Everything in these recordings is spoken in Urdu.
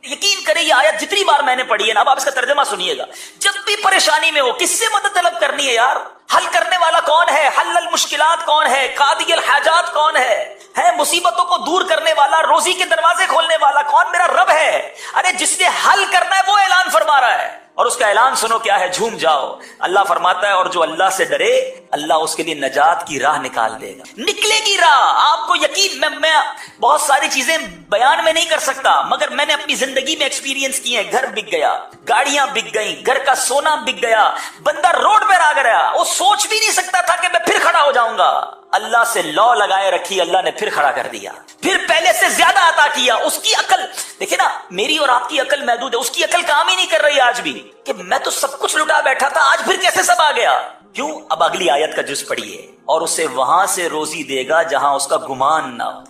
یقین کریں یہ آیت جتنی بار میں نے پڑھی ہے نا، اب آپ اس کا ترجمہ سنیے گا، جب بھی پریشانی میں ہو کس سے مدد طلب کرنی ہے یار؟ حل کرنے والا کون ہے؟ حل المشکلات کون ہے؟ قاضی الحاجات کون ہے مصیبتوں کو دور کرنے والا، روزی کے دروازے کھولنے والا کون؟ میرا رب ہے۔ ارے جس نے حل کرنا ہے وہ اعلان فرما رہا ہے، اور اس کا اعلان سنو کیا ہے، جھوم جاؤ۔ اللہ فرماتا ہے اور جو اللہ سے ڈرے اللہ اس کے لیے نجات کی راہ نکال دے گا، نکلے گی راہ۔ آپ کو یقین، میں بہت ساری چیزیں بیان میں نہیں کر سکتا، مگر میں نے اپنی زندگی میں ایکسپیرینس کی ہیں۔ گھر بک گیا، گاڑیاں بک گئیں، گھر کا سونا بک گیا، بندہ روڈ پر آ گیا، وہ سوچ بھی نہیں سکتا تھا کہ میں پھر کھڑا ہو جاؤں گا۔ اللہ سے لو لگائے رکھی، اللہ نے پھر کھڑا کر دیا، پھر پہلے سے زیادہ عطا کیا۔ اس کی عقل دیکھیں نا، میری اور آپ کی عقل محدود ہے، اس کی عقل کام ہی نہیں کر رہی آج بھی، کہ میں تو سب کچھ لٹا بیٹھا تھا، آج پھر کیسے سب آ گیا؟ کیوں؟ اب اگلی آیت کا جز پڑھیے، اور اسے وہاں سے روزی دے گا جہاں اس کا گمان نہ ہو۔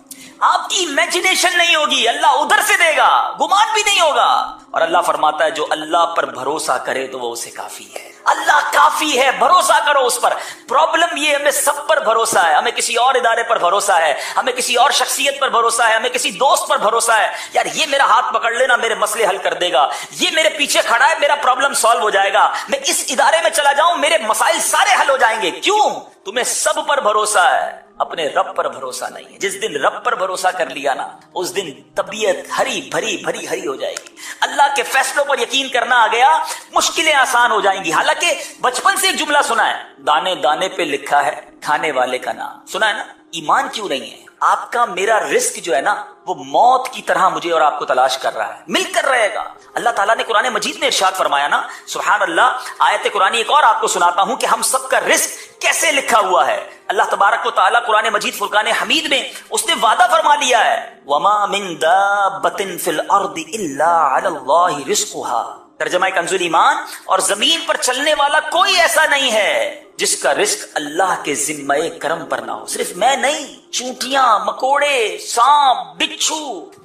آپ کی امیجنیشن نہیں ہوگی، اللہ ادھر سے دے گا، گمان بھی نہیں ہوگا۔ اور اللہ فرماتا ہے جو اللہ پر بھروسہ کرے تو وہ اسے کافی ہے۔ اللہ کافی ہے، بھروسہ کرو اس پر۔ پرابلم یہ ہمیں سب پر بھروسہ ہے، ہمیں کسی اور ادارے پر بھروسہ ہے، ہمیں کسی اور شخصیت پر بھروسہ ہے، ہمیں کسی دوست پر بھروسہ ہے، یار یہ میرا ہاتھ پکڑ لینا میرے مسئلے حل کر دے گا، یہ میرے پیچھے کھڑا ہے میرا پرابلم سالو ہو جائے گا، میں اس ادارے میں چلا جاؤں میرے مسائل سارے حل ہو جائیں گے۔ کیوں؟ تمہیں سب پر بھروسہ ہے، اپنے رب پر بھروسہ نہیں ہے۔ جس دن رب پر بھروسہ کر لیا نا، اس دن طبیعت ہری بھری ہو جائے گی۔ اللہ کے فیصلوں پر یقین کرنا آ گیا، مشکلیں آسان ہو جائیں گی۔ حالانکہ بچپن سے ایک جملہ سنا ہے، دانے دانے پہ لکھا ہے کھانے والے کا نام، سنا ہے نا؟ ایمان کیوں نہیں ہے؟ آپ کا میرا رزق جو ہے نا وہ موت کی طرح مجھے اور آپ کو تلاش کر رہا ہے، مل کر رہے گا۔ اللہ تعالیٰ نے قرآن مجید میں ارشاد فرمایا نا، سبحان اللہ، آیت قرآن ایک اور آپ کو سناتا ہوں کہ ہم سب کا رزق کیسے لکھا ہوا ہے۔ اللہ تبارک و تعالیٰ قرآن مجید فرقان حمید میں اس نے وعدہ فرما لیا ہے، وَمَا مِن دَابَّةٍ فِي الْأَرْضِ إِلَّا عَلَى اللَّهِ رِزْقُهَا۔ ترجمہ کنز ایمان، اور زمین پر چلنے والا کوئی ایسا نہیں ہے جس کا رزق اللہ کے ذمہ کرم پر نہ ہو۔ صرف میں نہیں، چونٹیاں، مکوڑے، سانپ، بچھو،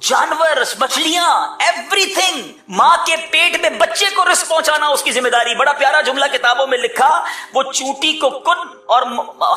جانور، مچھلیاں، ایوری تھنگ۔ ماں کے پیٹ میں بچے کو رزق پہنچانا اس کی ذمہ داری۔ بڑا پیارا جملہ کتابوں میں لکھا، وہ چونٹی کو کن اور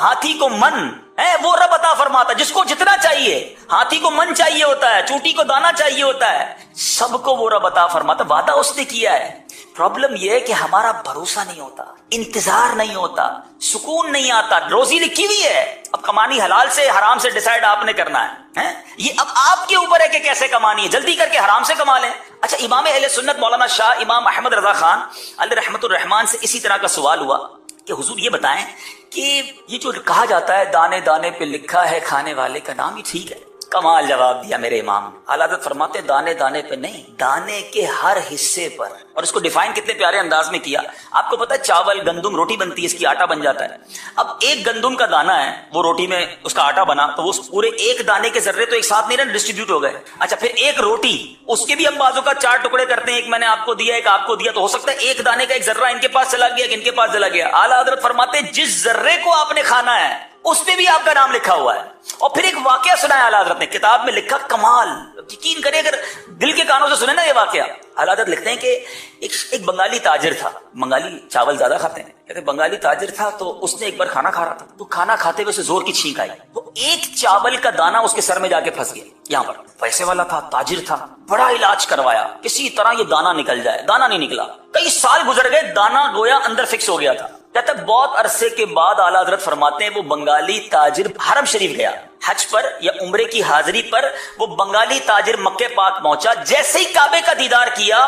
ہاتھی کو من ہے، وہ رب عطا فرماتا، جس کو جتنا چاہیے۔ ہاتھی کو من چاہیے ہوتا ہے، چونٹی کو دانا چاہیے ہوتا ہے، سب کو وہ رب عطا فرماتا، وعدہ اس نے کیا ہے۔ پرابلم یہ ہے کہ ہمارا بھروسہ نہیں ہوتا، انتظار نہیں ہوتا، سکون نہیں آتا۔ روزی لکھی ہوئی ہے، اب کمانی حلال سے حرام سے ڈیسائیڈ آپ نے کرنا ہے، یہ اب آپ کے اوپر ہے کہ کیسے کمانی ہے۔ جلدی کر کے حرام سے کما لیں۔ اچھا، امام اہل سنت مولانا شاہ امام احمد رضا خان علیہ رحمت الرحمان سے اسی طرح کا سوال ہوا کہ حضور یہ بتائیں کہ یہ جو کہا جاتا ہے دانے دانے پہ لکھا ہے کھانے والے کا نام، یہ ٹھیک ہے؟ کمال جواب دیا میرے امام۔ اعلیٰ حضرت فرماتے دانے دانے پہ نہیں، دانے کے ہر حصے پر، اور اس کو ڈیفائن کتنے پیارے انداز میں کیا۔ آپ کو پتا ہے چاول، گندم، روٹی بنتی ہے، اس کی آٹا بن جاتا ہے۔ اب ایک گندم کا دانا ہے، وہ روٹی میں اس کا آٹا بنا، تو وہ پورے ایک دانے کے ذرے تو ایک ساتھ نہیں رہے، ڈسٹریبیوٹ ہو گئے۔ اچھا، پھر ایک روٹی، اس کے بھی ہم بازو کا 4 ٹکڑے کرتے ہیں، ایک میں نے آپ کو دیا، ایک آپ کو دیا، تو ہو سکتا ہے ایک دانے کا ایک ذرہ ان کے پاس چلا گیا، ایک ان کے پاس چلا گیا۔ اعلیٰ حضرت فرماتے جس ذرے کو آپ نے کھانا ہے اس پہ بھی آپ کا نام لکھا ہوا ہے۔ اور پھر ایک واقعہ سنایا اعلیٰ حضرت نے، کتاب میں لکھا، کمال، یقین کرے اگر دل کے کانوں سے سنے نا یہ واقعہ۔ اعلیٰ حضرت لکھتے ہیں کہ ایک بنگالی تاجر تھا، بنگالی چاول زیادہ کھاتے ہیں، کہتے بنگالی تاجر تھا، تو اس نے ایک بار کھانا کھا رہا تھا، تو کھانا کھاتے ہوئے اسے زور کی چھینک آئی، تو ایک چاول کا دانا اس کے سر میں جا کے پھنس گیا۔ یہاں پر پیسے والا تھا، تاجر تھا، بڑا علاج کروایا کسی طرح یہ دانا نکل جائے، دانا نہیں نکلا، کئی سال گزر گئے، دانا گویا اندر فکس ہو گیا تھا۔ کہتے بہت عرصے کے بعد اعلیٰ حضرت فرماتے ہیں وہ بنگالی تاجر حرم شریف گیا، حج پر یا عمرے کی حاضری پر وہ بنگالی تاجر مکہ پاک پہنچا، جیسے ہی کعبے کا دیدار کیا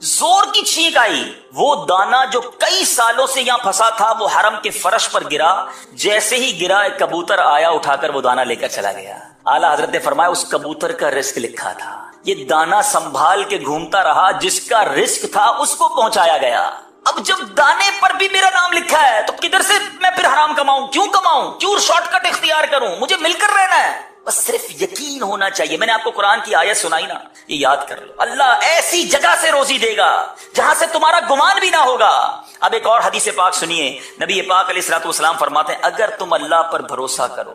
زور کی چھینک آئی، وہ دانا جو کئی سالوں سے یہاں پھنسا تھا وہ حرم کے فرش پر گرا، جیسے ہی گرا ایک کبوتر آیا اٹھا کر وہ دانا لے کر چلا گیا۔ اعلیٰ حضرت نے فرمایا اس کبوتر کا رزق لکھا تھا، یہ دانا سنبھال کے گھومتا رہا، جس کا رزق تھا اس کو پہنچایا گیا۔ اب جب دانے پر بھی میرا نام لکھا ہے تو کدھر سے میں پھر حرام کماؤں؟ کیوں شارٹ کٹ اختیار کروں؟ مجھے مل کر رہنا ہے، بس صرف یقین ہونا چاہیے۔ میں نے آپ کو قرآن کی آیت سنائی نا، یہ یاد کر لو، اللہ ایسی جگہ سے روزی دے گا جہاں سے تمہارا گمان بھی نہ ہوگا۔ اب ایک اور حدیث پاک سنیے، نبی پاک علیہ الصلوۃ والسلام فرماتے ہیں اگر تم اللہ پر بھروسہ کرو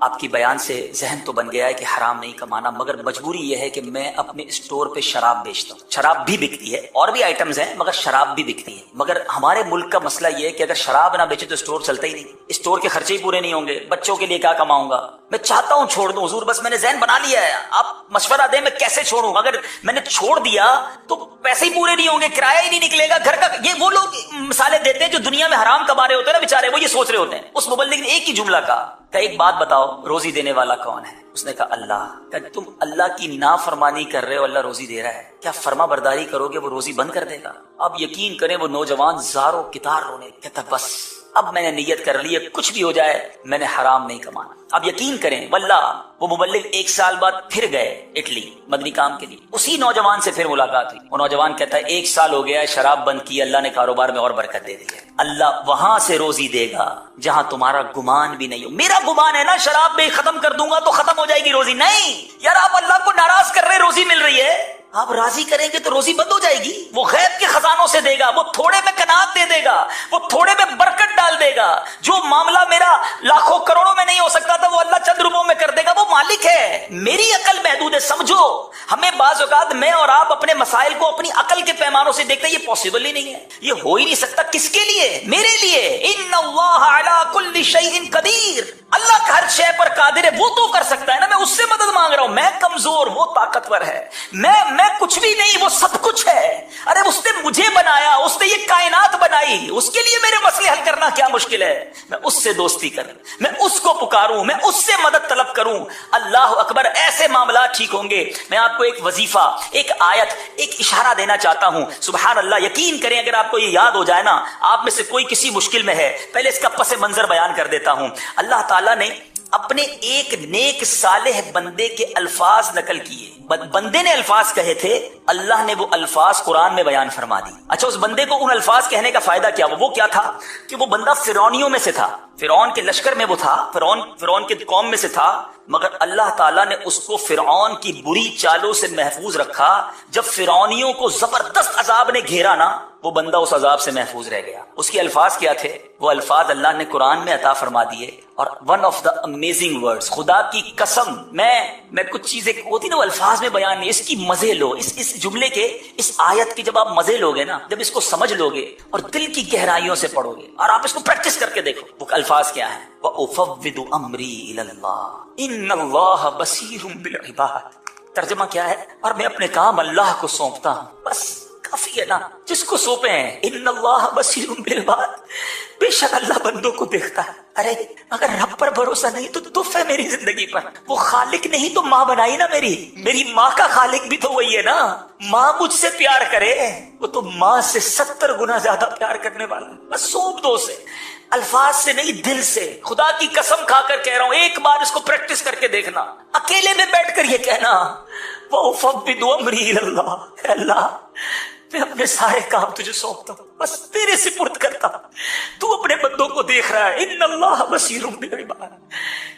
آپ کی بیان سے ذہن تو بن گیا ہے کہ حرام نہیں کمانا، مگر مجبوری یہ ہے کہ میں اپنے اسٹور پہ شراب بیچتا ہوں۔ شراب بھی بکتی ہے، اور بھی آئٹمز ہیں، مگر شراب بھی بکتی ہے۔ مگر ہمارے ملک کا مسئلہ یہ ہے کہ اگر شراب نہ بیچے تو اسٹور چلتا ہی نہیں، اسٹور کے خرچے ہی پورے نہیں ہوں گے، بچوں کے لیے کیا کماؤں گا؟ میں چاہتا ہوں چھوڑ دوں حضور، بس میں نے ذہن بنا لیا ہے، آپ مشورہ دیں میں کیسے چھوڑوں۔ اگر میں نے چھوڑ دیا تو پیسے ہی پورے نہیں ہوں گے، کرایہ ہی نہیں نکلے گا گھر کا۔ یہ وہ لوگ مثالیں دیتے ہیں جو دنیا میں حرام کما رہے ہوتے ہیں نا بیچارے، وہ یہ سوچ رہے ہوتے ہیں۔ اس مبلغ نے ایک ہی جملہ کہا کہ ایک بات بتاؤ، روزی دینے والا کون ہے؟ اس نے کہا اللہ۔ کہ تم اللہ کی نافرمانی کر رہے ہو، اللہ روزی دے رہا ہے، کیا فرما برداری کرو گے وہ روزی بند کر دے گا؟ اب یقین کریں وہ نوجوان زاروں کتار رونے، کہتا بس اب میں نے نیت کر لی ہے، کچھ بھی ہو جائے میں نے حرام نہیں کمانا۔ اب یقین کریں واللہ وہ مبلغ 1 سال بعد پھر گئے اٹلی مدنی کام کے لیے، اسی نوجوان سے پھر ملاقات ہوئی۔ وہ نوجوان کہتا ہے 1 سال ہو گیا ہے شراب بند کی، اللہ نے کاروبار میں اور برکت دے دی ہے، اللہ وہاں سے روزی دے گا جہاں تمہارا گمان بھی نہیں ہو۔ میرا گمان ہے نا شراب میں ختم کر دوں گا تو ختم ہو جائے گی روزی، نہیں یار، آپ اللہ کو ناراض کر رہے، روزی مل رہی ہے، آپ راضی کریں گے تو روزی بند ہو جائے گی۔ وہ غیب کے خزانوں سے دے گا، وہ تھوڑے میں قناعت دے دے گا، وہ تھوڑے میں برکت ڈال دے گا۔ جو معاملہ میرا لاکھوں کروڑوں میں نہیں ہو سکتا تھا وہ اللہ چند روپوں میں کر دے گا، وہ مالک ہے۔ میری عقل محدود ہے، سمجھو۔ ہمیں بعض اوقات میں اور آپ اپنے مسائل کو اپنی عقل کے پیمانوں سے دیکھتے ہیں، یہ پاسبل ہی نہیں ہے، یہ ہو ہی نہیں سکتا۔ کس کے لیے؟ میرے لیے۔ ان اللہ علی کل شیء قدیر، اللہ کا ہر شے پر قادر ہے، وہ تو کر سکتا ہے نا، میں اس سے مدد مانگ رہا ہوں۔ میں کمزور، وہ طاقتور ہے، میں کچھ بھی نہیں، وہ سب کچھ ہے۔ ارے اس نے مجھے بنایا، اس نے یہ کائنات بنائی، اس کے لیے میرے مسئلے حل کرنا کیا مشکل ہے؟ میں اس سے دوستی کروں، میں اس کو پکاروں، میں اس سے مدد طلب کروں۔ اللہ اکبر، ایسے معاملات ٹھیک ہوں گے۔ میں آپ کو ایک وظیفہ، ایک آیت، ایک اشارہ دینا چاہتا ہوں۔ سبحان اللہ، یقین کریں اگر آپ کو یہ یاد ہو جائے نا، آپ میں سے کوئی کسی مشکل میں ہے، پہلے اس کا پس منظر بیان کر دیتا ہوں۔ اللہ تعالیٰ نے اپنے ایک نیک صالح بندے کے الفاظ نقل کیے، بندے نے الفاظ کہے تھے، اللہ نے وہ الفاظ قرآن میں بیان فرما دی۔ اچھا، اس بندے کو ان الفاظ کہنے کا فائدہ کیا؟ وہ کیا تھا کہ وہ بندہ فرعونیوں میں سے تھا، فرعون کے لشکر میں وہ تھا، فرعون کے قوم میں سے تھا، مگر اللہ تعالیٰ نے اس کو فرعون کی بری چالوں سے محفوظ رکھا۔ جب فرعونیوں کو زبردست عذاب نے گھیرا نا، وہ بندہ اس عذاب سے محفوظ رہ گیا۔ اس کے الفاظ کیا تھے؟ وہ الفاظ اللہ نے قرآن میں عطا فرما دیے، اور one of the amazing words, خدا کی قسم، میں کچھ چیزیں ہوتی نا وہ الفاظ میں بیان نہیں، اس کی مزے لو، اس جملے کے، اس آیت کی جب آپ مزے لوگے نا، جب اس کو سمجھ لوگے اور دل کی گہرائیوں سے پڑھو گے اور آپ اس کو پریکٹس کر کے دیکھو، وہ الفاظ کیا ہیں؟ وَأُفَوِّضُ أَمْرِي إِلَى اللَّهِ إِنَّ اللَّهَ بَصِيرٌ بِالْعِبَادِ۔ ترجمہ کیا ہے؟ اور میں اپنے کام اللہ کو سونپتا ہوں، بس کافی ہے نا، جس کو سونپے ہیں۔ ان اللہ بصیر بالعباد، بے شک اللہ بندوں کو دیکھتا ہے۔ ارے اگر رب پر بھروسہ نہیں تو دف ہے میری زندگی پر، وہ خالق نہیں تو ماں بنائی نا میری ماں کا خالق بھی تو وہی ہے نا۔ ماں مجھ سے پیار کرے، وہ تو ماں سے 70 گنا زیادہ پیار کرنے والا ہے، بس سونپ دو اسے، الفاظ سے نہیں دل سے۔ خدا کی قسم کھا کر کہہ رہا ہوں، ایک بار اس کو پریکٹس کر کے دیکھنا، اکیلے میں بیٹھ کر یہ کہنا، وَأُفَوِّضُ أَمْرِي إِلَى اللَّهِ، اے اللہ میں اپنے سارے کام تجھے سونپتا ہوں، بس تیرے سپرد کرتا ہوں، تو اپنے بندوں کو دیکھ رہا ہے۔ ان اللہ بصیر بالعباد،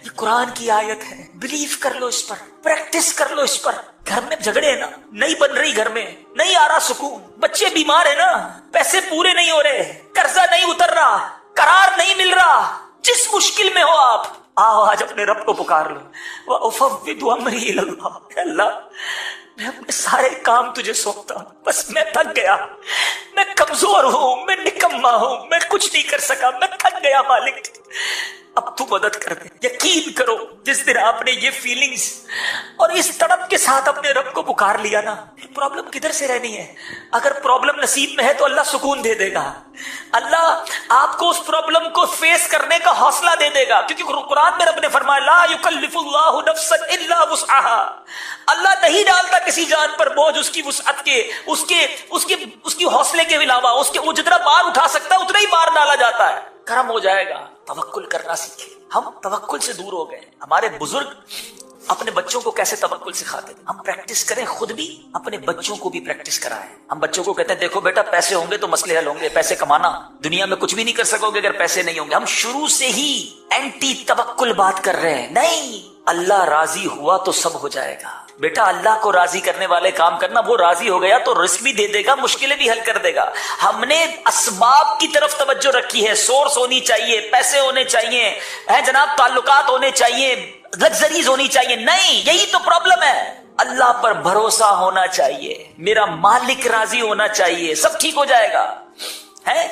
یہ قرآن کی آیت ہے، بلیو کر لو اس پر، پریکٹس کر لو اس پر۔ گھر میں جھگڑے ہیں نا، نہیں بن رہی، گھر میں نہیں آ رہا سکون، بچے بیمار ہیں نا، پیسے پورے نہیں ہو رہے، قرضہ نہیں اتر رہا، قرار نہیں مل رہا، جس مشکل میں ہو آپ آؤ آج اپنے رب کو پکار لو۔ وَأُفَوِّضُ أَمْرِي إِلَى اللَّهِ، اے اللہ میں اپنے سارے کام تجھے سونپتا ہوں، بس میں تھک گیا، میں کمزور ہوں، میں نکما ہوں، میں کچھ نہیں کر سکا، میں تھک گیا مالک، اب تو مدد کر دے۔ یقین کرو جس دن آپ نے یہ فیلنگز اور اس تڑپ کے ساتھ اپنے رب کو پکار لیا نا، پرابلم کدھر سے رہنی ہے؟ اگر پرابلم نصیب میں ہے تو اللہ سکون دے دے گا، اللہ آپ کو اس پرابلم کو فیس کرنے کا حوصلہ دے دے گا، کیونکہ قرآن میں رب نے فرمایا لا یکلف اللہ نفسا الا وسعها، اللہ نہیں ڈالتا کسی جان پر بوجھ اس کی وسعت کے، اس کی حوصلے کے علاوہ، اس کے وہ جتنا بار اٹھا سکتا ہے اتنا ہی بار ڈالا جاتا ہے، کرم ہو جائے گا۔ توکل کرنا سیکھیں، ہم توکل سے دور ہو گئے۔ ہمارے بزرگ اپنے بچوں کو کیسے توکل سکھاتے تھے، ہم پریکٹس کریں، خود بھی اپنے بچوں کو بھی پریکٹس کرائیں۔ ہم بچوں کو کہتے ہیں دیکھو بیٹا پیسے ہوں گے تو مسئلے حل ہوں گے، پیسے کمانا دنیا میں کچھ بھی نہیں کر سکو گے اگر پیسے نہیں ہوں گے۔ ہم شروع سے ہی اینٹی توکل بات کر رہے ہیں، نہیں اللہ راضی ہوا تو سب ہو جائے گا بیٹا. اللہ کو راضی کرنے والے کام کرنا, وہ راضی ہو گیا تو رزق بھی دے دے گا, مشکلیں بھی حل کر دے گا. ہم نے اسباب کی طرف توجہ رکھی ہے, سورس ہونی چاہیے, پیسے ہونے چاہیے, ہے جناب, تعلقات ہونے چاہیے, لگژریز ہونی چاہیے. نہیں, یہی تو پرابلم ہے. اللہ پر بھروسہ ہونا چاہیے, میرا مالک راضی ہونا چاہیے, سب ٹھیک ہو جائے گا. ہے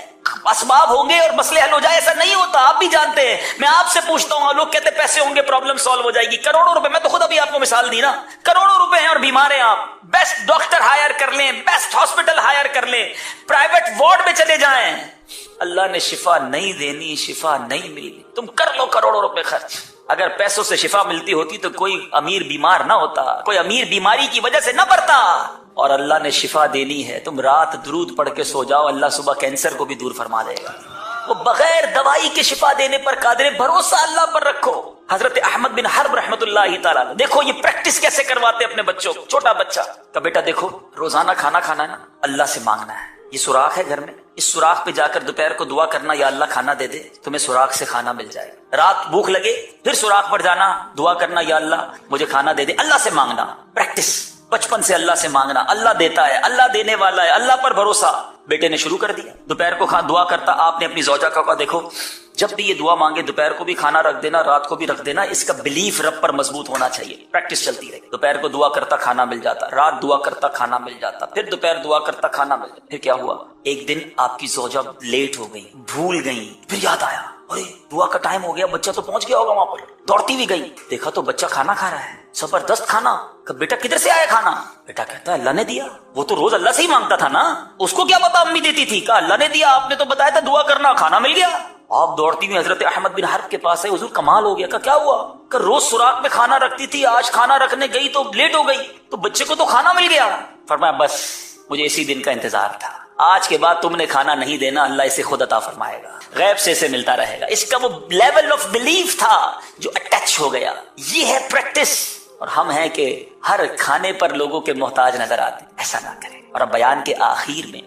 اسباب ہوں گے اور مسئلے حل ہو جائے, ایسا نہیں ہوتا, آپ بھی جانتے ہیں. میں آپ سے پوچھتا ہوں, لوگ کہتے ہیں پیسے ہوں گے پرابلم سالو ہو جائے گی. کروڑوں روپے, میں تو خود ابھی آپ کو مثال دی نا, کروڑوں روپے ہیں اور بیمار ہیں آپ, بیسٹ ڈاکٹر ہائر کر لیں, بیسٹ ہاسپٹل ہائر کر لیں, پرائیویٹ وارڈ میں چلے جائیں, اللہ نے شفا نہیں دینی, شفا نہیں ملنی. تم کر لو کروڑوں روپے خرچ, اگر پیسوں سے شفا ملتی ہوتی تو کوئی امیر بیمار نہ ہوتا, کوئی امیر بیماری کی وجہ سے نہ پڑتا. اور اللہ نے شفا دینی ہے, تم رات درود پڑھ کے سو جاؤ, اللہ صبح کینسر کو بھی دور فرما دے گا. وہ بغیر دوائی کے شفا دینے پر قادر ہے, بھروسہ اللہ پر رکھو. حضرت احمد بن حرب رحمت اللہ تعالیٰ, دیکھو یہ پریکٹس کیسے کرواتے اپنے بچوں کو. چھوٹا بچہ کا بیٹا دیکھو, روزانہ کھانا کھانا ہے نا, اللہ سے مانگنا ہے. یہ سوراخ ہے گھر میں, اس سوراخ پہ جا کر دوپہر کو دعا کرنا, یا اللہ کھانا دے دے, تمہیں سوراخ سے کھانا مل جائے گا. رات بھوک لگے پھر سوراخ پر جانا, دعا کرنا, یا اللہ مجھے کھانا دے دے. اللہ سے مانگنا, پریکٹس بچپن سے اللہ سے مانگنا. اللہ دیتا ہے, اللہ دینے والا ہے, اللہ پر بھروسہ. بیٹے نے شروع کر دیا, دوپہر کو دعا کرتا. آپ نے اپنی زوجہ کا کہا, دیکھو جب بھی یہ دعا مانگے دوپہر کو بھی کھانا رکھ دینا, رات کو بھی رکھ دینا. اس کا بلیف رب پر مضبوط ہونا چاہیے. پریکٹس چلتی رہے, دوپہر کو دعا کرتا کھانا مل جاتا, رات دعا کرتا کھانا مل جاتا, پھر دوپہر دعا کرتا کھانا مل جاتا. پھر کیا ہوا, ایک دن آپ کی زوجہ لیٹ ہو گئی, بھول گئی, پھر یاد آیا, ارے دعا کا ٹائم ہو گیا, بچہ تو پہنچ گیا ہوگا وہاں پر. دوڑتی بھی گئی, دیکھا تو بچہ کھانا کھا رہا ہے, زبردست کھانا. بیٹا کدھر سے آیا کھانا؟ بیٹا کہتا ہے اللہ نے دیا. وہ تو روز اللہ سے ہی مانگتا تھا نا, اس کو کیا پتا امی دیتی تھی. کہا اللہ نے دیا, آپ نے تو بتایا تھا دعا کرنا, کھانا مل گیا. آپ دوڑتی ہوئی حضرت احمد بن حرب کے پاس ہے, حضور کمال ہو گیا. کیا ہوا؟ کہ روز سوراخ میں کھانا رکھتی تھی, آج کھانا رکھنے گئی تو لیٹ ہو گئی, تو بچے کو تو کھانا مل گیا. فرمایا بس مجھے اسی دن کا انتظار تھا, آج کے بعد تم نے کھانا نہیں دینا, اللہ اسے خود عطا فرمائے گا, غیب سے اسے ملتا رہے گا. اس کا وہ لیول آف بلیف تھا جو اٹیچ ہو گیا. یہ ہے پریکٹس. اور ہم ہیں کہ ہر کھانے پر لوگوں کے محتاج نظر آتے, ایسا نہ کریں. اور اب بیان کے آخر میں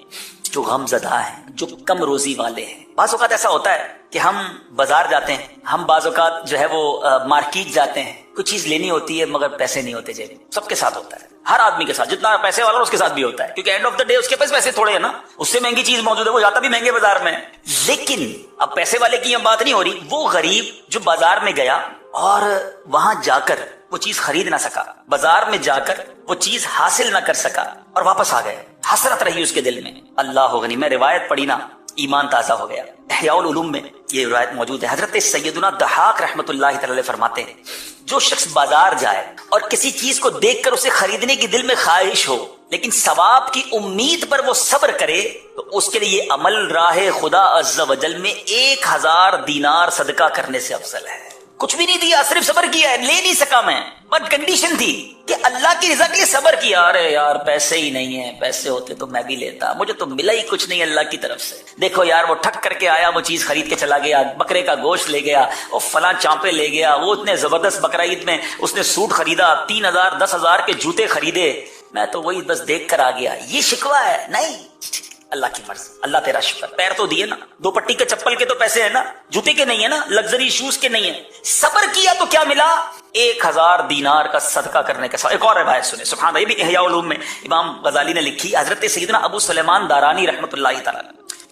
جو غم زدہ ہیں, جو کم روزی والے ہیں, بعض اوقات ایسا ہوتا ہے کہ ہم بازار جاتے ہیں, ہم بعض اوقات جو ہے وہ مارکیٹ جاتے ہیں, کوئی چیز لینی ہوتی ہے مگر پیسے نہیں ہوتے جیب میں. سب کے ساتھ ہوتا ہے, ہر آدمی کے ساتھ, جتنا پیسے والا اس کے ساتھ بھی ہوتا ہے, کیونکہ اینڈ آف دا ڈے اس کے پاس پیسے تھوڑے ہیں نا, اس سے مہنگی چیز موجود ہے, وہ جاتا بھی مہنگے بازار میں. لیکن اب پیسے والے کی یہ بات نہیں ہو رہی, وہ غریب جو بازار میں گیا اور وہاں جا کر وہ چیز خرید نہ سکا, بازار میں جا کر وہ چیز حاصل نہ کر سکا اور واپس آ گئے, حسرت رہی اس کے دل میں. اللہ غنی, میں روایت پڑھی نا, ایمان تازہ ہو گیا. احیاء العلوم میں یہ روایت موجود ہے. حضرت سیدنا دحاق رحمت اللہ تعالی فرماتے ہیں, جو شخص بازار جائے اور کسی چیز کو دیکھ کر اسے خریدنے کی دل میں خواہش ہو لیکن ثواب کی امید پر وہ صبر کرے, تو اس کے لیے عمل راہ خدا عز و جل میں 1000 دینار صدقہ کرنے سے افضل ہے. کچھ بھی نہیں دیا, صرف صبر کیا ہے, لے نہیں سکا میں, بٹ کنڈیشن تھی کہ اللہ کی رضا کے لیے صبر کیا. ارے یار پیسے ہی نہیں ہیں, پیسے ہوتے تو میں بھی لیتا, مجھے تو ملا ہی کچھ نہیں اللہ کی طرف سے. دیکھو یار وہ ٹھک کر کے آیا, وہ چیز خرید کے چلا گیا, بکرے کا گوشت لے گیا, وہ فلاں چانپے لے گیا, وہ اتنے زبردست بقرہ عید میں اس نے سوٹ خریدا, 3000 10,000 کے جوتے خریدے, میں تو وہی بس دیکھ کر آ گیا. یہ شکوہ ہے نہیں, اللہ کی مرضی, اللہ تیرا شکر. پیر تو دیے نا, 2 پٹی کے چپل کے تو پیسے ہیں نا, جوتے کے نہیں ہے نا, لگژری شوز کے نہیں ہیں. صبر کیا تو کیا ملا, 1000 دینار کا صدقہ کرنے کے ساتھ. ایک اور روایت سنیں, سبحان اللہ, یہ بھی احیاء العلوم میں امام غزالی نے لکھی, حضرت سیدنا ابو سلیمان دارانی رحمت اللہ تعالی.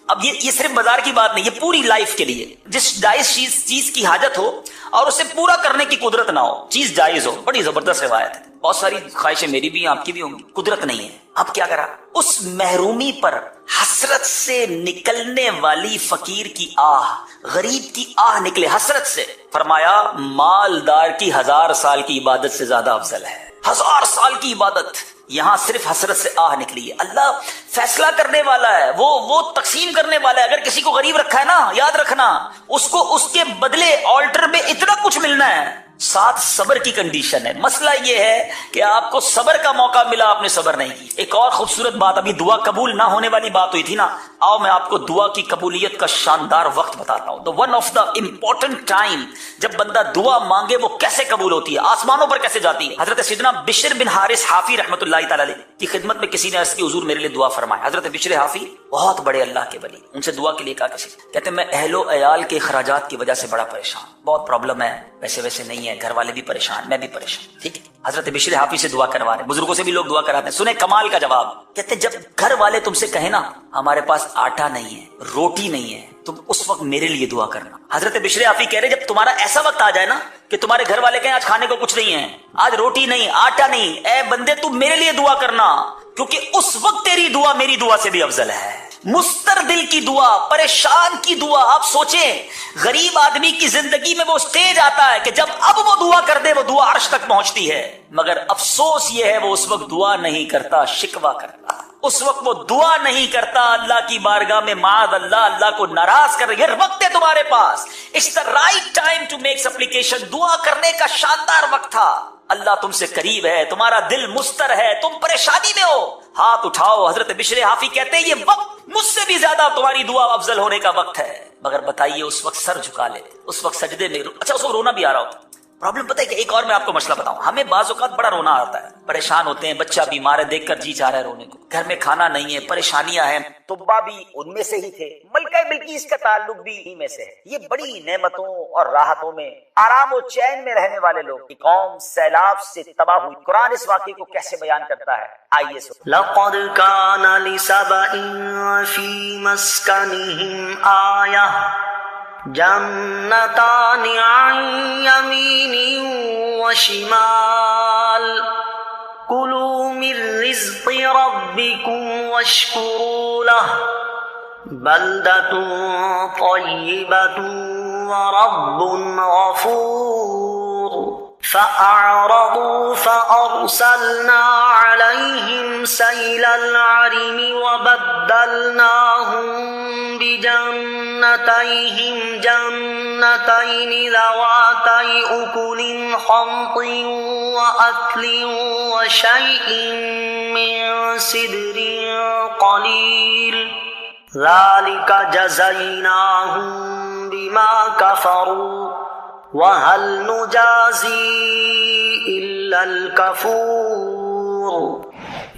اب یہ صرف بازار کی بات نہیں, یہ پوری لائف کے لیے. جس جائز چیز کی حاجت ہو اور اسے پورا کرنے کی قدرت نہ ہو, چیز جائز ہو, بڑی زبردست روایت ہے. بہت ساری خواہشیں میری بھی آپ کی بھی ہوں گی, قدرت نہیں ہے. اب کیا کرا, اس محرومی پر حسرت سے نکلنے والی فقیر کی آہ, غریب کی آہ نکلے حسرت سے. فرمایا مالدار کی 1000 سال کی عبادت سے زیادہ افضل ہے. 1000 سال کی عبادت, یہاں صرف حسرت سے آہ نکلی ہے. اللہ فیصلہ کرنے والا ہے, وہ تقسیم کرنے والا ہے. اگر کسی کو غریب رکھا ہے نا, یاد رکھنا اس کو اس کے بدلے آلٹر میں اتنا کچھ ملنا ہے, ساتھ صبر کی کنڈیشن ہے. مسئلہ یہ ہے کہ آپ کو صبر کا موقع ملا, آپ نے صبر نہیں کی. ایک اور خوبصورت بات, ابھی دعا قبول نہ ہونے والی بات ہوئی تھی نا, آؤ میں آپ کو دعا کی قبولیت کا شاندار وقت بتاتا ہوں. One of the important time جب بندہ دعا مانگے وہ کیسے قبول ہوتی ہے, آسمانوں پر کیسے جاتی ہے. حضرت سیدنا بشر بن حارث حافی رحمت اللہ تعالی کی خدمت میں کسی نے عرض کی, حضور میرے لیے دعا فرمائے. حضرت بشر حافی بہت بڑے اللہ کے ولی، ان سے دعا کے لیے کہا کسی، کہتے ہیں میں اہل و عیال کے اخراجات کی وجہ سے بڑا پریشان، بہت پرابلم ہے، پیسے ویسے نہیں ہے، گھر والے بھی پریشان، میں بھی پریشان. ٹھیک ہے، حضرت بشر حافی سے دعا کروا رہے ہیں، بزرگوں سے بھی لوگ دعا کراتے ہیں. سنیں کمال کا جواب، کہتے ہیں جب گھر والے تم سے کہیں نا ہمارے پاس آٹا نہیں ہے، روٹی نہیں ہے، تم اس وقت میرے لیے دعا کرنا. حضرت بشر حافی کہہ رہے جب تمہارا ایسا وقت آ جائے نا کہ تمہارے گھر والے کہیں آج کھانے کو کچھ نہیں ہے، آج روٹی نہیں، آٹا نہیں، اے بندے تم میرے لیے دعا کرنا، کیونکہ اس وقت تیری دعا میری دعا سے بھی افضل ہے. مستر دل کی دعا، پریشان کی دعا. آپ سوچیں غریب آدمی کی زندگی میں وہ سٹیج آتا ہے کہ جب اب وہ دعا کر دے وہ دعا عرش تک پہنچتی ہے، مگر افسوس یہ ہے وہ اس وقت دعا نہیں کرتا، شکوہ کرتا. اس وقت وہ دعا نہیں کرتا، اللہ کی بارگاہ میں معاذ اللہ اللہ کو ناراض کر رہی ہے. وقت ہے تمہارے پاس، it's the right time to make supplication. دعا کرنے کا شاندار وقت تھا. اللہ تم سے قریب ہے، تمہارا دل مستر ہے، تم پریشانی میں ہو، ہاتھ اٹھاؤ. حضرت بشر حافی کہتے ہیں یہ وقت مجھ سے بھی زیادہ تمہاری دعا افضل ہونے کا وقت ہے. مگر بتائیے اس وقت سر جھکا لے، اس وقت سجدے میں اچھا اس وقت رونا بھی آ رہا ہوتا. پرابلم پتہ ہے کہ ایک اور میں آپ کو مسئلہ بتاؤں، ہمیں بعض اوقات بڑا رونا آتا ہے، پریشان ہوتے ہیں، بچہ بیمار ہے دیکھ کر جی چاہ رہا ہے رونے کو، گھر میں کھانا نہیں ہے، پریشانیاں ہیں. طبا بھی ان میں سے ہی تھے، ملکہ بلقیس کا تعلق بھی ہی میں سے ہے. یہ بڑی نعمتوں اور راحتوں میں آرام و چین میں رہنے والے لوگ کی قوم سیلاب سے تباہ ہوئی. قرآن اس واقعے کو کیسے بیان کرتا ہے آئیے سو. لقد كان لسبأ في مسكنهم آية جنتان عن يمين وشمال كلوا من رزق ربكم واشكروا له بلدة طيبة ورب غفور. فأعرضوا فأرسلنا عليهم سيل العرم وبدلناهم بجنتيهم جنتين ذواتي أكل خمط وأكل وشيء من سدر قليل ذلك جزيناهم بما كفروا وَهَلْ نُجَازِي إِلَّا الْكَفُورُ.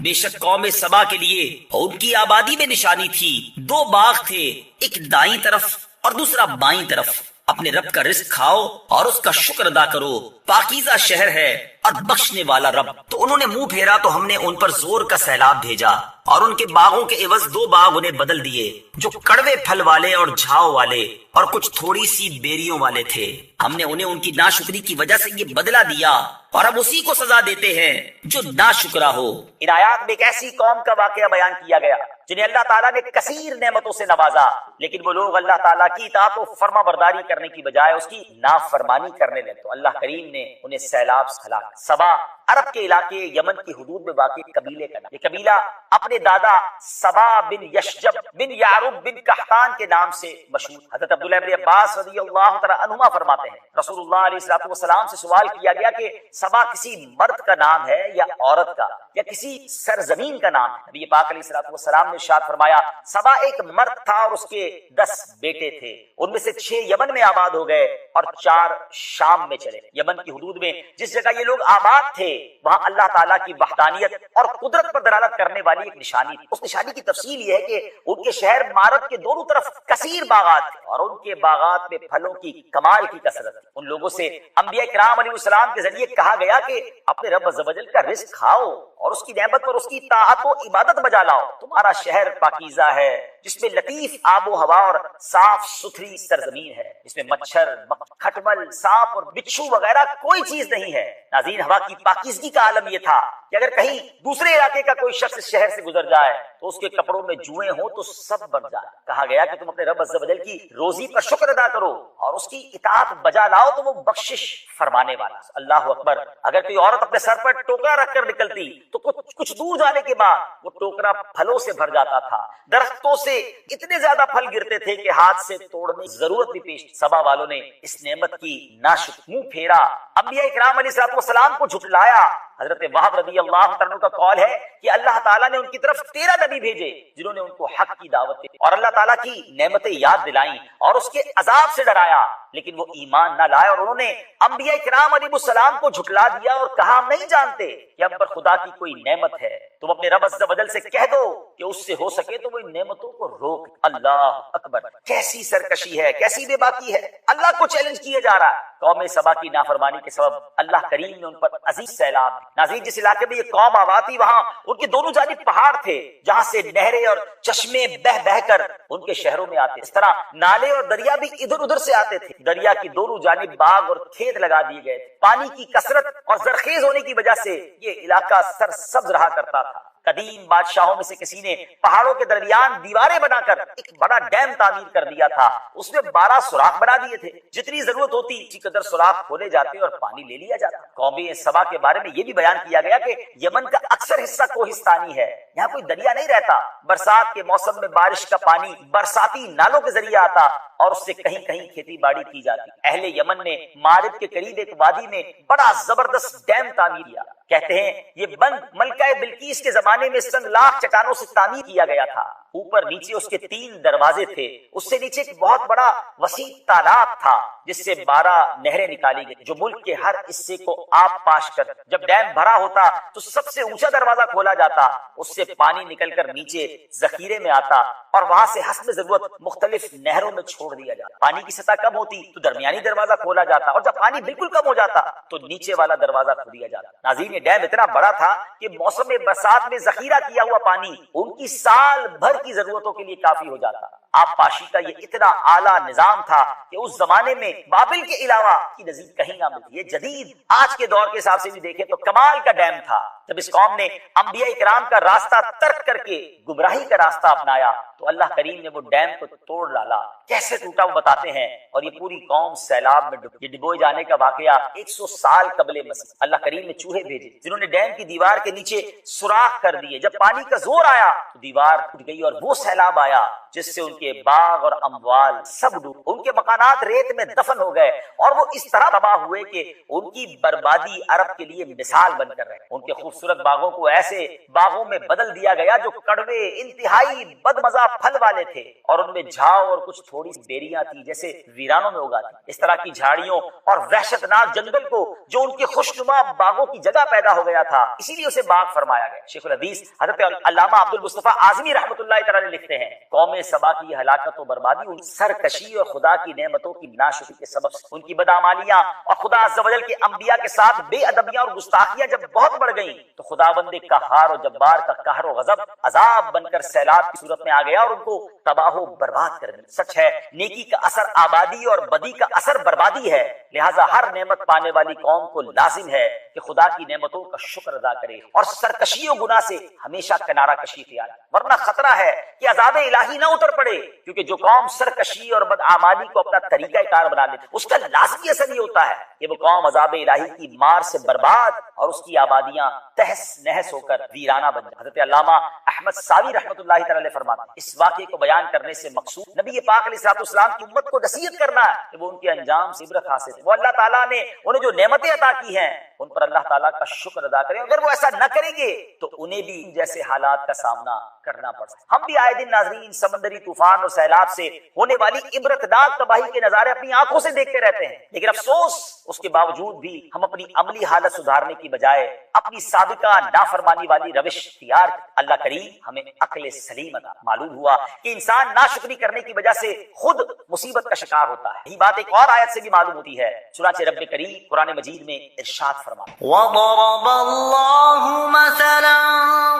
بے شک قوم سبا کے لیے اور ان کی آبادی میں نشانی تھی. دو باغ تھے، ایک دائیں طرف اور دوسرا بائیں طرف. اپنے رب کا رزق کھاؤ اور اس کا شکر ادا کرو. پاکیزہ شہر ہے اور بخشنے والا رب. تو انہوں نے منہ پھیرا تو ہم نے ان پر زور کا سیلاب بھیجا اور ان کے باغوں کے عوض دو باغ انہیں بدل دیے جو کڑوے پھل والے اور جھاؤ والے اور کچھ تھوڑی سی بیریوں والے تھے. ہم نے انہیں ان کی ناشکری کی وجہ سے یہ بدلہ دیا اور اب اسی کو سزا دیتے ہیں جو ناشکرا ہو. ان آیات میں ایک ایسی قوم کا واقعہ بیان کیا گیا جنہیں اللہ تعالیٰ نے کثیر نعمتوں سے نوازا، لیکن وہ لوگ اللہ تعالیٰ کی اطاعت و فرما برداری کرنے کی بجائے اس کی نافرمانی کرنے لگے تو اللہ کریم نے انہیں سیلاب سے ہلاک. سبا عرب کے علاقے یمن کی حدود میں واقع قبیلے کا نام. یہ قبیلہ اپنے دادا سبا بن یشجب بن یعرب بن قحطان کے نام سے مشہور. حضرت عبداللہ بن عباس رضی اللہ تعالی عنہما فرماتے ہیں رسول اللہ علیہ الصلوۃ والسلام سے سوال کیا گیا کہ سبا کسی مرد کا نام ہے یا عورت کا یا کسی سرزمین کا نام ہے؟ نبی پاک علیہ الصلوۃ والسلام نے ارشاد فرمایا سبا ایک مرد تھا اور اس کے 10 بیٹے تھے، ان میں سے 6 یمن میں آباد ہو گئے اور 4 شام میں چلے. یمن کی حدود میں جس جگہ یہ لوگ آباد تھے وہاں اللہ تعالیٰ کی وحدانیت اور قدرت پر دلالت کرنے والی ایک نشانی تھی. اس نشانی کی تفصیل یہ ہے کہ ان کے شہر مارب کے دونوں طرف کثیر باغات تھے اور ان کے باغات میں پھلوں کی کمال کی کثرت تھی. ان لوگوں سے انبیاء کرام علیہ السلام کے ذریعے کہا گیا کہ اپنے رب عز و جل کا رزق کھاؤ اور اس کی نعمت پر اس کی طاعت و عبادت بجا لاؤ. تمہارا شہر پاکیزہ ہے جس میں لطیف آب و ہوا اور صاف ستھری سرزمین ہے، جس میں مچھر، کھٹمل، سانپ اور بچھو وغیرہ کوئی چیز نہیں ہے. ناظرین، ہوا کی پاکیزگی کا عالم یہ تھا کہ اگر کہیں دوسرے علاقے کا کوئی شخص شہر سے گزر جائے تو اس کے کپڑوں میں جوئیں ہوں تو سب بن جائے. کہا گیا کہ تم اپنے رب عز و جل کی روزی پر شکر ادا کرو اور اس کی اطاعت بجا لاؤ تو وہ بخشش فرمانے والا. اللہ اکبر. اگر کوئی عورت اپنے سر پر ٹوکرا رکھ کر نکلتی تو کچھ دور جانے کے بعد وہ ٹوکرا پھلوں سے بھر جاتا تھا. درختوں سے اتنے زیادہ پھل گرتے تھے کہ ہاتھ سے توڑنے کی ضرورت بھی پیش. سبا والوں نے اس نعمت کی ناشکری منہ پھیرا، انبیاء کرام علیہ السلام کو جھٹلایا. حضرت وہب رضی اللہ عنہ کا قول ہے کہ اللہ تعالیٰ نے ان کی طرف 13 نبی بھیجے جنہوں نے ان کو حق کی دعوت دی اور اللہ تعالیٰ کی نعمتیں یاد دلائیں اور اس کے عذاب سے ڈرایا. لیکن وہ ایمان نہ لائے اور انہوں نے انبیاء کرام علیہ السلام کو جھٹلا دیا اور کہا ہم نہیں جانتے کہ ہم پر خدا کی کوئی نعمت ہے، تم اپنے رب عز و جل سے کہہ دو کہ اس سے ہو سکے تو وہ ان نعمتوں کو روک۔ اللہ اکبر، کیسی سرکشی ہے، کیسی بے باکی ہے، اللہ کو چیلنج کیا جا رہا ہے۔ قوم سبا کی نافرمانی کے سبب اللہ کریم نے ان پر عزیز سیلاب۔ ناظرین، جس علاقے میں یہ قوم آباد تھی وہاں ان کے دونوں جانب پہاڑ تھے جہاں سے نہریں اور چشمے بہ بہ کر ان کے شہروں میں آتے، اس طرح نالے اور دریا بھی ادھر ادھر سے آتے تھے۔ دریا کی دونوں جانب باغ اور کھیت لگا دیے گئے تھے۔ پانی کی کثرت اور زرخیز ہونے کی وجہ سے یہ علاقہ سرسبز رہا کرتا تھا۔ قدیم بادشاہوں میں سے کسی نے پہاڑوں کے درمیان دیواریں بنا کر ایک بڑا ڈیم تعمیر کر دیا تھا، اس میں 12 سوراخ بنا دیے تھے، جتنی ضرورت ہوتی اسی قدر سوراخ کھولے جاتے اور پانی لے لیا جاتا۔ قوم سبا کے بارے میں یہ بھی بیان کیا گیا کہ یمن کا اکثر حصہ کوہستانی ہے، یہاں کوئی دریا نہیں رہتا، برسات کے موسم میں بارش کا پانی برساتی نالوں کے ذریعے آتا اور اس سے کہیں کہیں کھیتی باڑی کی جاتی۔ اہل یمن نے مارب کے قریب ایک وادی میں بڑا زبردست ڈیم تعمیر کیا، کہتے ہیں یہ بند ملکہ بلقیس کے زمانے میں سنگلاخ چٹانوں سے تعمیر کیا گیا تھا۔ اوپر نیچے اس کے 3 دروازے تھے، اس سے نیچے ایک بہت بڑا وسیع تالاب تھا جس سے 12 نہریں نکالی گئی جو ملک کے ہر حصے کو آب پاش کر جب ڈیم بھرا ہوتا تو سب سے اونچا دروازہ کھولا جاتا، اس سے پانی نکل کر نیچے ذخیرے میں آتا اور وہاں سے حسب ضرورت مختلف نہروں میں چھوڑ دیا جاتا۔ پانی کی سطح کم ہوتی تو درمیانی دروازہ کھولا جاتا اور جب پانی بالکل کم ہو جاتا تو نیچے والا دروازہ کھول دیا جاتا۔ ناظرین، یہ ڈیم اتنا بڑا تھا کہ موسم برسات میں ذخیرہ کیا ہوا پانی ان کی سال بھر کی ضرورتوں کے لیے کافی ہو جاتا۔ آب پاشی کا یہ اتنا اعلیٰ نظام تھا کہ اس زمانے میں بابل کے علاوہ کی نظیر کہیں نہ ملتی۔ یہ جدید آج کے دور کے حساب سے بھی دیکھیں تو کمال کا ڈیم تھا۔ جب اس قوم نے انبیاء کرام کا راستہ ترک کر کے گمراہی کا راستہ اپنایا تو اللہ کریم نے وہ ڈیم کو توڑ ڈالا۔ کیسے ٹوٹا وہ بتاتے ہیں، اور یہ پوری قوم سیلاب میں ڈوبی۔ یہ ڈبوئے جانے کا واقعہ 100 سال قبل مسیح۔ اللہ کریم نے چوہے بھیجے جنہوں نے ڈیم کی دیوار کے نیچے سوراخ کر دیے۔ جب پانی کا زور آیا تو دیوار ٹوٹ گئی اور وہ سیلاب آیا جس سے ان کے باغ اور اموال سب ڈوب، ان کے مکانات ریت میں دفن ہو گئے اور وہ اس طرح تباہ ہوئے کہ ان کی بربادی عرب کے لیے مثال بن کر رہے۔ ان کے خوبصورت باغوں کو ایسے باغوں میں بدل دیا گیا جو کڑوے انتہائی بدمزہ پھل والے تھے اور ان میں جھاؤ اور کچھ تھوڑی سی بیریاں تھی جیسے ویرانوں میں اگاتی۔ اس طرح کی جھاڑیوں اور وحشتناک جنگل کو جو ان کے خوشنما باغوں کی جگہ پیدا ہو گیا تھا اسی لیے اسے باغ فرمایا گیا۔ شیخ الحدیث حضرت علامہ عبد المصطفیٰ اعظمی رحمۃ اللہ تعالی لکھتے ہیں قوم سبا کی یہ ہلاکت و بربادی ان سرکشی اور خدا کی نعمتوں کی ناشکری کے سبب سے، ان کی بدعمالیاں اور خدا عز و جل کے انبیاء کے ساتھ بے ادبیاں اور گستاخیاں جب بہت بڑھ گئیں تو خداوند قہار و جبار کا قہر و غضب عذاب بن کر سیلاب کی صورت میں آ گیا اور ان کو تباہ و برباد کر دیا۔ سچ ہے نیکی کا اثر آبادی اور بدی کا اثر بربادی ہے، لہٰذا ہر نعمت پانے والی قوم کو لازم ہے کہ خدا کی نعمتوں کا شکر ادا کرے اور سرکشی و گناہ سے ہمیشہ کنارہ کشی اختیار کرے، ورنہ خطرہ ہے کہ عذاب الہی نہ اتر پڑے، کیونکہ جو قوم سرکشی اور بدعمالی کو اپنا طریقہ کار بنا لیتی اس کا لازمی اثر یہ ہوتا ہے کہ وہ قوم عذاب الہی کی مار سے برباد اور اس کی آبادیاں تہس نہس ہو کر ویرانہ بن جائیں۔ حضرت علامہ احمد ساوی رحمۃ اللہ تعالی فرماتے ہیں اس واقعے کو بیان کرنے سے مقصود نبی پاک علیہ الصلوۃ والسلام کی امت کو نصیحت کرنا ہے کہ وہ ان کے انجام سے عبرت حاصل کریں، وہ اللہ تعالیٰ نے انہیں جو نعمتیں عطا کی ہیں ان پر اللہ تعالیٰ کا شکر ادا کریں، اگر وہ ایسا نہ کریں گے تو انہیں بھی جیسے حالات کا سامنا کرنا پڑ سکتا ہے۔ ہم بھی آئے دن ناظرین سمندری طوفان اور سیلاب سے ہونے والی عبرتناک تباہی کے نظارے اپنی آنکھوں سے دیکھتے رہتے ہیں، لیکن افسوس اس کے باوجود بھی ہم اپنی عملی حالت سدھارنے کی بجائے اپنی سابقہ نافرمانی والی روش اختیار کی۔ اللہ کریم ہمیں عقل سلیم عطا۔ معلوم ہوا کہ انسان ناشکری کرنے کی وجہ سے خود مصیبت کا شکار ہوتا ہے، یہی بات ایک اور آیت سے بھی معلوم ہوتی ہے، چنانچہ رب کریم قرآن مجید میں ارشاد فرماتا ہے وضرب الله مثلا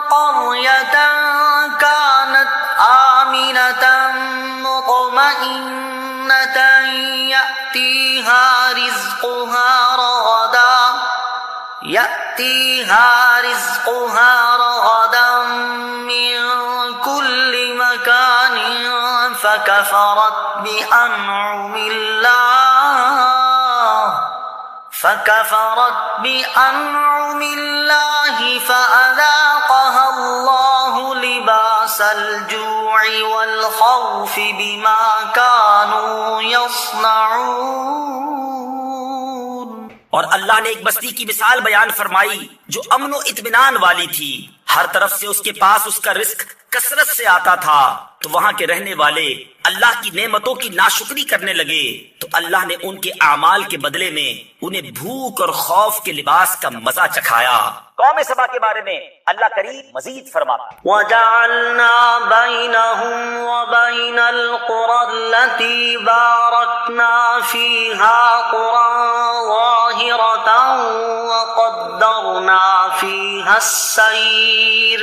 قرية كانت آمنة مطمئنة يأتيها رزقها رغدا من كل مكان فكفرت بأنعم الله فأذاقها الله لباس الجوع والخوف بما كانوا يصنعون۔ اور اللہ نے ایک بستی کی مثال بیان فرمائی جو امن و اطمینان والی تھی، ہر طرف سے اس کے پاس اس کا رزق کثرت سے آتا تھا تو وہاں کے رہنے والے اللہ کی نعمتوں کی ناشکری کرنے لگے تو اللہ نے ان کے اعمال کے بدلے میں انہیں بھوک اور خوف کے لباس کا مزہ چکھایا۔ قوم سبا کے بارے میں اللہ کریم مزید فرماتا ہے وَجَعَلْنَا بَيْنَهُمْ وَبَيْنَ الْقُرَى الَّتِي بَارَكْنَا فِيهَا قُرًى ظَاهِرَةً وَقَدَّرْنَا فِيهَا السَّيْرَ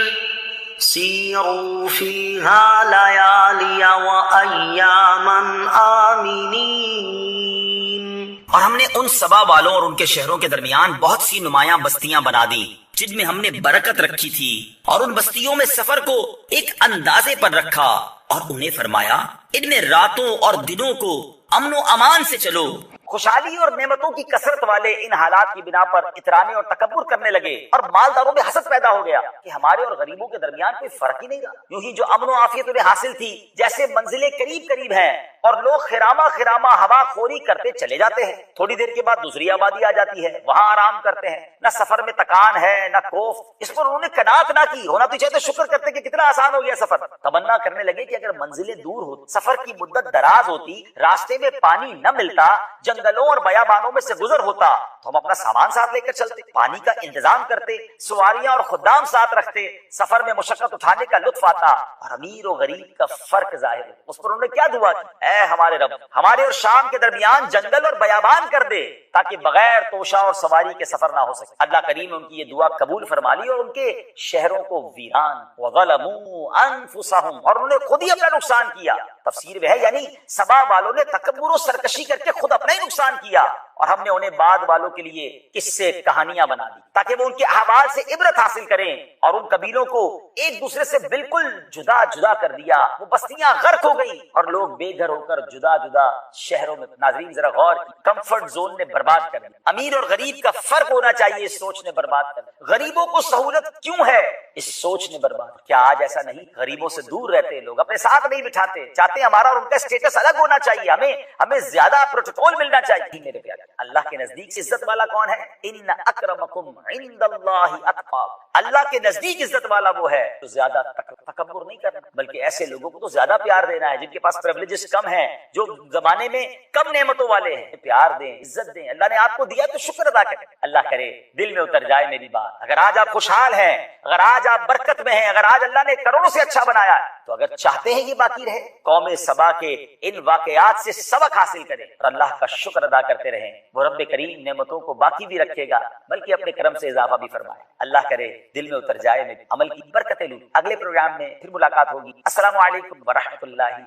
سِيرُوا فِيهَا لَيَالِيَ وَأَيَّامًا آمِنِينَ۔ اور ہم نے ان سبا والوں اور ان کے شہروں کے درمیان بہت سی نمایاں بستیاں بنا دی جن میں ہم نے برکت رکھی تھی، اور ان بستیوں میں سفر کو ایک اندازے پر رکھا، اور انہیں فرمایا ان میں راتوں اور دنوں کو امن و امان سے چلو۔ خوشحالی اور نعمتوں کی کثرت والے ان حالات کی بنا پر اترانے اور تکبر کرنے لگے، اور مالداروں میں حسد پیدا ہو گیا کہ ہمارے اور غریبوں کے درمیان کوئی فرق ہی نہیں رہا۔ یوں ہی جو امن و عافیت انہیں حاصل تھی، جیسے منزلیں قریب قریب ہیں اور لوگ خرامہ خرامہ ہوا خوری کرتے چلے جاتے ہیں، تھوڑی دیر کے بعد دوسری آبادی آ جاتی ہے، وہاں آرام کرتے ہیں، نہ سفر میں تکان ہے نہ کوف۔ اس پر انہوں نے قناعت نہ کی، ہونا تو چاہتے شکر کرتے کہ کتنا آسان ہو گیا سفر۔ تمنا کرنے لگے کہ اگر منزلیں دور ہو، سفر کی مدت دراز ہوتی، راستے میں پانی نہ ملتا، جنگلوں اور بیابانوں میں سے گزر ہوتا، تو ہم اپنا سامان ساتھ لے کر چلتے، پانی کا انتظام کرتے، سواریاں اور خدام ساتھ رکھتے، سفر میں مشقت اٹھانے کا لطف آتا، اور امیر و غریب کا فرق ظاہر ہے۔ اس پر انہوں نے کیا دعا کی؟ اے ہمارے رب، ہمارے اور شام کے درمیان جنگل اور بیابان کر دے تاکہ بغیر توشہ اور سواری کے سفر نہ ہو سکے۔ اللہ کریم نے ان کی یہ دعا قبول فرما لی اور ان کے شہروں کو ویران وظلموا انفسهم، اور انہوں نے خود ہی اپنا نقصان کیا۔ تفسیر میں ہے یعنی سبا والوں نے تکبر و سرکشی کر کے خود اپنا ہی نقصان کیا، اور ہم نے انہیں بعد والوں کے لیے قصے کہانیاں بنا دی تاکہ وہ ان کے احوال سے عبرت حاصل کریں، اور ان قبیلوں کو ایک دوسرے سے بالکل جدا جدا کر دیا۔ وہ بستیاں غرق ہو گئی اور لوگ بے گھر ہو کر جدا جدا شہروں میں۔ ناظرین ذرا غور کی، کمفرٹ زون نے برباد کر دیا۔ امیر اور غریب کا فرق ہونا چاہیے، اس سوچ نے برباد کر دیا۔ غریبوں کو سہولت کیوں ہے، اس سوچ نے برباد۔ کیا آج ایسا نہیں؟ غریبوں سے دور رہتے لوگ، اپنے ساتھ نہیں بٹھاتے، چاہتے ہیں ہمارا اور ان کا اسٹیٹس الگ ہونا چاہیے، ہمیں زیادہ پروٹوکول ملنا چاہیے۔ میرے پیارے، اللہ کے نزدیک عزت والا کون ہے؟ ان اکرمکم عند اللہ اتقاکم، اللہ کے نزدیک عزت والا وہ ہے جو زیادہ تکبر نہیں کرنا، بلکہ ایسے لوگوں کو تو زیادہ پیار دینا ہے جن کے پاس پریویلیجز کم ہیں، جو زمانے میں کم نعمتوں والے ہیں۔ پیار دیں، عزت دیں۔ اللہ نے آپ کو دیا تو شکر ادا کریں۔ اللہ کرے دل میں اتر جائے میری بات۔ اگر آج آپ خوشحال ہیں، اگر آج آپ برکت میں ہیں، اگر آج اللہ نے کروڑوں سے اچھا بنایا ہے، تو اگر چاہتے ہیں یہ باقی رہے، قوم سبا کے ان واقعات سے سبق حاصل کریں اور اللہ کا شکر ادا کرتے رہیں۔ وہ رب کریم نعمتوں کو باقی بھی رکھے گا، بلکہ اپنے کرم سے اضافہ بھی فرمائے۔ اللہ کرے دل میں اتر جائے میرے عمل کی برکتیں لوں۔ اگلے پروگرام میں پھر ملاقات ہوگی۔ السلام علیکم ورحمۃ اللہ